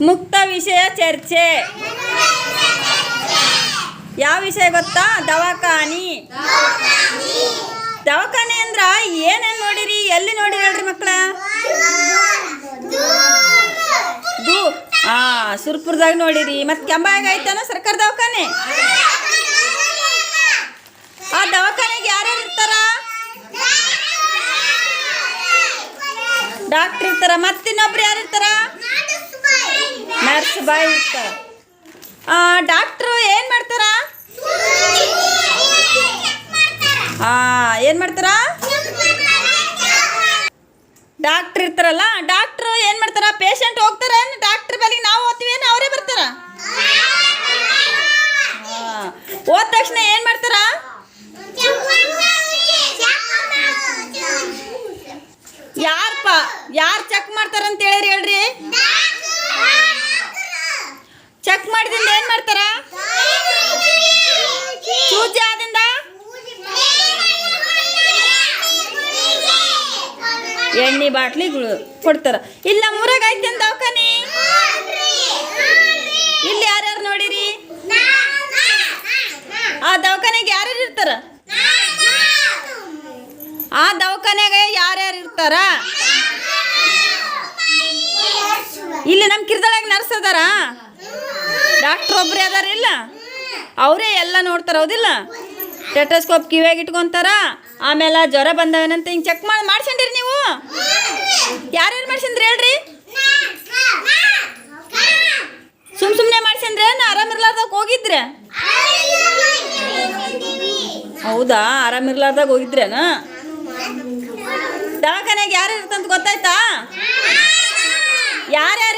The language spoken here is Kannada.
ಮುಕ್ತ ವಿಷಯ ಚರ್ಚೆ. ಯಾವ ವಿಷಯ ಗೊತ್ತಾ? ದವಾಖಾನಿ. ದವಾಖಾನೆ ಅಂದ್ರ ಏನೇನು ನೋಡಿರಿ, ಎಲ್ಲಿ ನೋಡಿರಿ ಹೇಳ್ರಿ ಮಕ್ಕಳ? ಸುರ್ಪುರದಾಗ ನೋಡಿರಿ. ಮತ್ತು ಕೆಂಬಾಗ ಐತೇನೋ ಸರ್ಕಾರ ದವಾಖಾನೆ. ಆ ದವಾಖಾನೆಗೆ ಯಾರ್ಯಾರು ಇರ್ತಾರ? ಡಾಕ್ಟ್ರ್ ಇರ್ತಾರ. ಮತ್ತಿನ್ನೊಬ್ರು ಯಾರು ಇರ್ತಾರ? ನರ್ಸ್ ಬಾಯ್ ಇರ್ತಾರ. ಡಾಕ್ಟ್ರು ಏನು ಮಾಡ್ತಾರ? ಏನು ಮಾಡ್ತಾರ? ಡಾಕ್ಟ್ರ್ ಇರ್ತಾರಲ್ಲ, ಡಾಕ್ಟ್ರು ಏನು ಮಾಡ್ತಾರ? ಪೇಷಂಟ್ ಹೋಗ್ತಾರ, ಡಾಕ್ಟ್ರ್ ಬಳಿಗೆ ನಾವು ಹೋಗ್ತೀವಿ, ಅವರೇ ಬರ್ತಾರ. ಹೋದ ತಕ್ಷಣ ಏನು ಮಾಡ್ತಾರ? ಯಾರು ಚೆಕ್ ಮಾಡ್ತಾರಂತ ಹೇಳಿರಿ ಹೇಳ್ರಿ? ಚೆಕ್ ಮಾಡಿದಿಂದ ಏನು ಮಾಡ್ತಾರ? ಸೂಜಿ ಆದಿಂದ ಎಣ್ಣೆ ಬಾಟ್ಲಿಗಳು ಕೊಡ್ತಾರ. ಇಲ್ಲ ಮೂರಾಗ ಐತೆ ದವಾಖಾನೆ. ಇಲ್ಲಿ ಯಾರ್ಯಾರು ನೋಡಿರಿ? ಆ ದವಾಖಾನೆಗೆ ಯಾರ್ಯಾರು ಇರ್ತಾರ? ಆ ದವಾಖಾನ್ಯಾಗ ಯಾರ್ಯಾರು ಇರ್ತಾರ? ಇಲ್ಲಿ ನಮ್ಮ ಕಿರ್ದಳಾಗ ನರ್ಸ್ ಅದಾರ, ಡಾಕ್ಟ್ರ್ ಒಬ್ಬರೇ ಅದಾರ. ಇಲ್ಲ, ಅವರೇ ಎಲ್ಲ ನೋಡ್ತಾರ. ಹೌದಿಲ್ಲ? ಟೆಟಸ್ಕೋಪ್ ಕಿವಿಯಾಗಿ ಇಟ್ಕೊಂತಾರ. ಆಮೇಲೆ ಜ್ವರ ಬಂದವೇನಂತ ಹಿಂಗೆ ಚೆಕ್ ಮಾಡ್ಸಂಡಿರಿ ನೀವು? ಯಾರ್ಯಾರು ಮಾಡ್ಸಂದ್ರಿ ಹೇಳ್ರಿ? ಸುಮ್ಮನೆ ಮಾಡ್ಸಂದ್ರೆ ಆರಾಮಿರ್ಲಾರ್ದಾಗ ಹೋಗಿದ್ರೆ? ಹೌದಾ, ಆರಾಮಿರ್ಲಾರ್ದಾಗ ಹೋಗಿದ್ರೇನ? ದವಾಖಾನೆಗೆ ಯಾರು ಇರ್ತಂತ ಗೊತ್ತಾಯ್ತಾ? ಯಾರ್ಯಾರು